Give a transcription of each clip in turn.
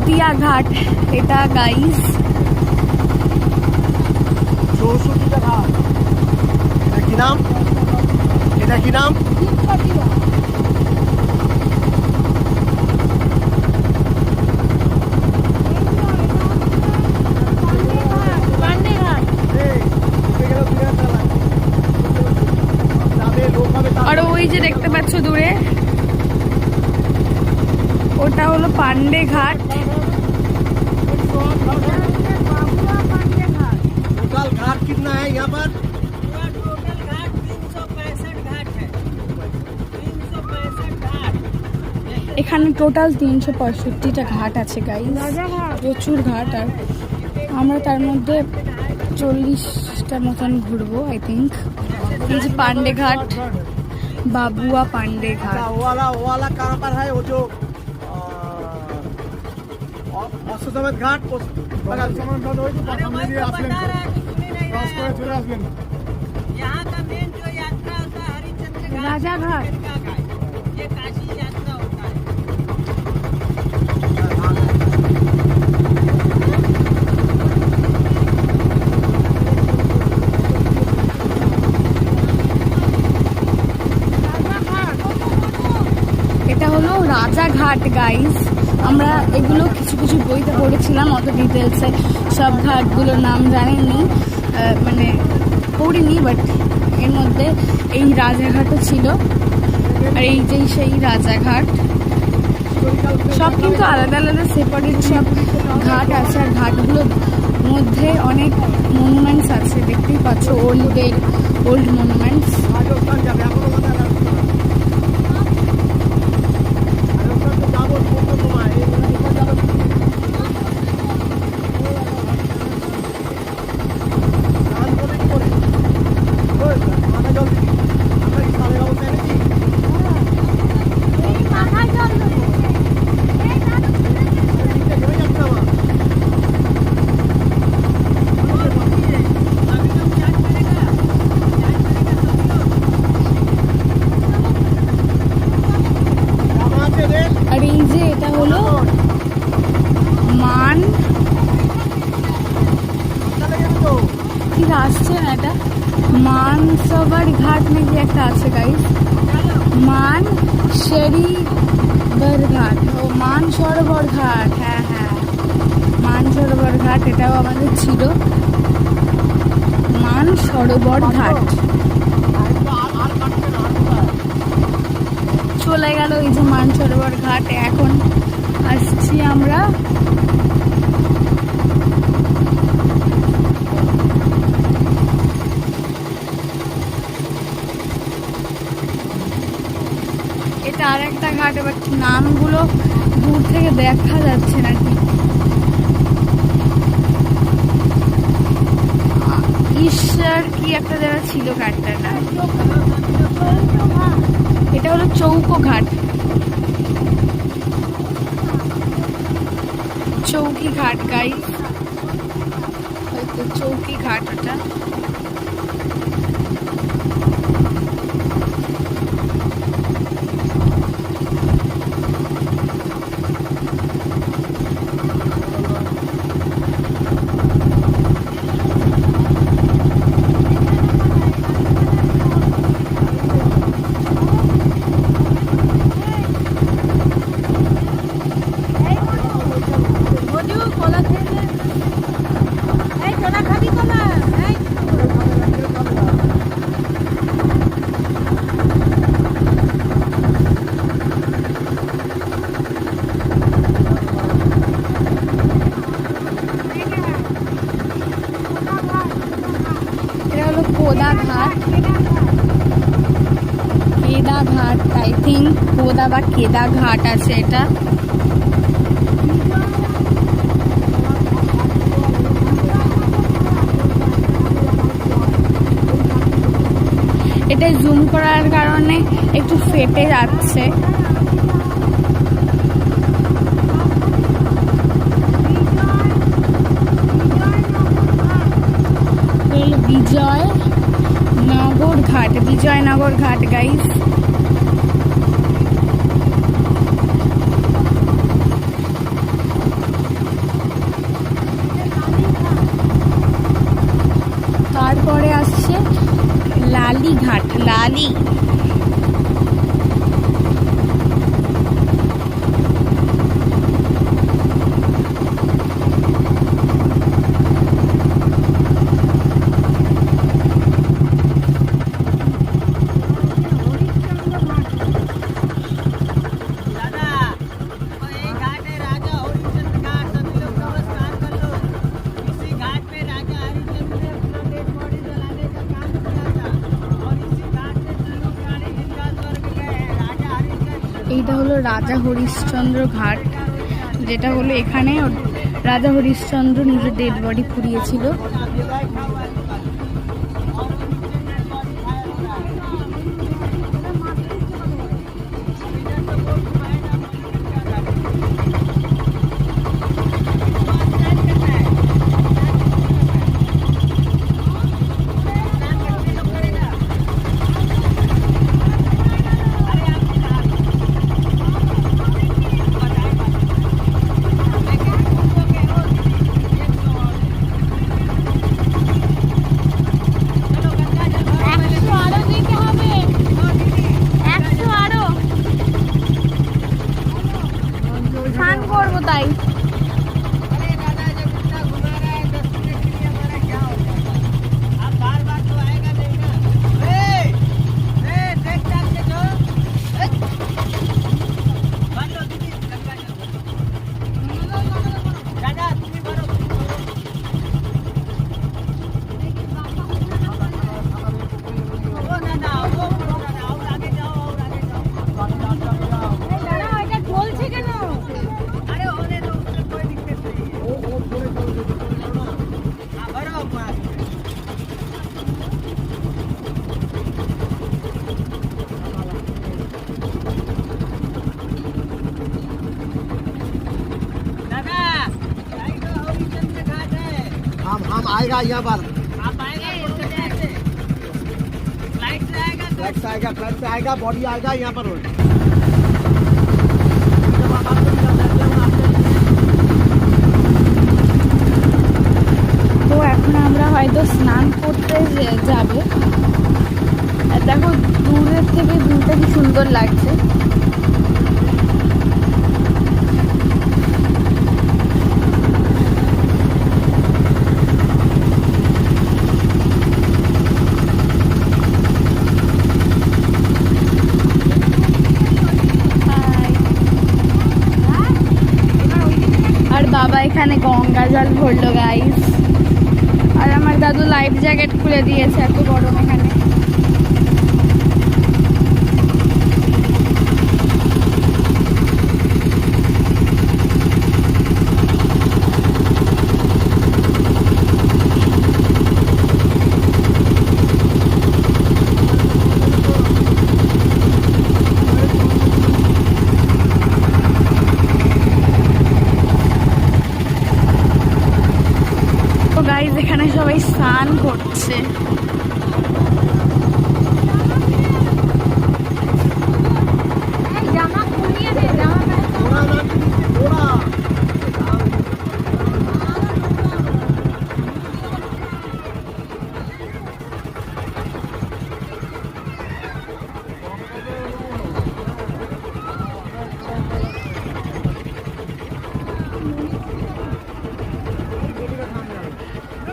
চৌষট্টিয়া ঘাট এটা গাইস। চৌষট্টিটা ঘাট, এটা কি নাম? এটা কি নাম? আর ওই যে দেখতে পাচ্ছ দূরে, ওটা হলো পান্ডে ঘাট। टोटल घाट कितना है यहाँ पर? टोटल घाट 365 घाट है। 365 घाट। এখানে টোটাল 365টা ঘাট আছে গাইস, প্রচুর ঘাট। আর আমরা তার মধ্যে 40টা মতন ঘুরবো আই থিঙ্ক। এই যে পান্ডে ঘাট, বাবুয়া पांडे घाट। वो वाला कहाँ पर है? वो जो অশ্বসমেত ঘাট, यहाँ का मेन जो यात्रा होता है हरिश्चंद्र घाट, राजा घाट। का घाट। ये काशी यात्रा होता है। এটা হলো রাজাঘাট গাইস। আমরা এগুলো কিছু কিছু বইতে পড়েছিলাম, অত ডিটেলসে সব ঘাটগুলোর নাম জানিনি, মানে পড়িনি, বাট এর মধ্যে এই রাজাঘাটও ছিল। আর এই যে সেই রাজাঘাট, সব কিন্তু আলাদা আলাদা সেপারেট সব ঘাট আছে। আর ঘাটগুলোর মধ্যে অনেক মনুমেন্টস আছে, দেখতেই পাচ্ছ, ওল্ড মনুমেন্টস। রাজস্থান যাবে এখনো কথা আর এই যে এটা হলো মান, কি আসছে না, এটা মানসরোবর ঘাট নাকি একটা আছে গাইস। মানসরোবর ঘাট, ও মানসরোবর ঘাট, হ্যাঁ হ্যাঁ মানসরোবর ঘাট, এটাও আমাদের ছিল। মানসরোবর ঘাট চলে গেল, এই যে মানসরোবর ঘাট। এখন আসছি আমরা এটা আর একটা ঘাট, এবার নামগুলো দূর থেকে দেখা যাচ্ছে না ঠিক। ঈশ্বর কি একটা জায়গা ছিল ঘাটটার নাম, এটা হলো চৌকো ঘাট, চৌকি ঘাট গাইস, হয়তো চৌকি ঘাট ওটা। কেদা ঘাট, আই থিঙ্ক কোদা বা কেদা ঘাট আছে এটা। এটা জুম করার কারণে একটু ফেটে যাচ্ছে। বিজয়নগর ঘাট, বিজয়নগর ঘাট গাইস। লালি ঘাট, লালি। दादा और ये घाट है राजा हरिश्चंद्र घाट। सभी लोग नमस्कार कर लो। इसी घाट पे राजा हरिश्चंद्र ने अपना डेड बॉडी जलाने का काम किया था और इसी घाट से तीनों प्राणी जिनका स्वर्ग गए हैं। राजा हरिश्चंद्र এইটা হলো রাজা হরিশ্চন্দ্র ঘাট, যেটা হলো এখানে রাজা হরিশ্চন্দ্র নিজের ডেড বডি পুড়িয়েছিল। স্নান করবো তাই। अरे दादा जब इतना घुमा रहा है 10 मिनट के लिए हमारा क्या होगा? अब बार बार तो आएगा नहीं ना। देख डाल के जो बंद हो दीदी गंगा जल। दादा तुम्हें भरो ओ दादा और आगे जाओ और आगे जाओ। अरे होने दो उसमें कोई दिक्कत नहीं है। हाँ भरो पास दादा राइट हरिश्चंद्र घाट है। हम आएगा यहाँ पर। आप आएगा तो कैसे फ्लाइट से आएगा तो फ्लैट से आएगा, बॉडी आएगा यहाँ पर। তো এখন আমরা হয়তো স্নান করতে যাবে। আর দেখো দূরের থেকে ভিউটা কি সুন্দর লাগছে। আর বাবা এখানে গঙ্গা জল ভরলো গাইস। আর আমার দাদু লাইফ জ্যাকেট খুলে দিয়েছে, এত গরম এখানে। তো গাইস এখানে সবাই স্নান করছে। জামা খুলিয়ে দে, জামা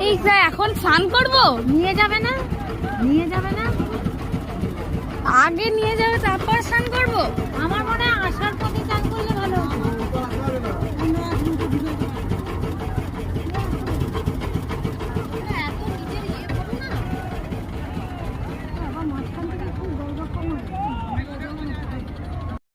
এই যা এখন স্নান করবো, নিয়ে যাবে না? নিয়ে যাবে না? আগে নিয়ে যাবে তারপর স্নান করবো। আমার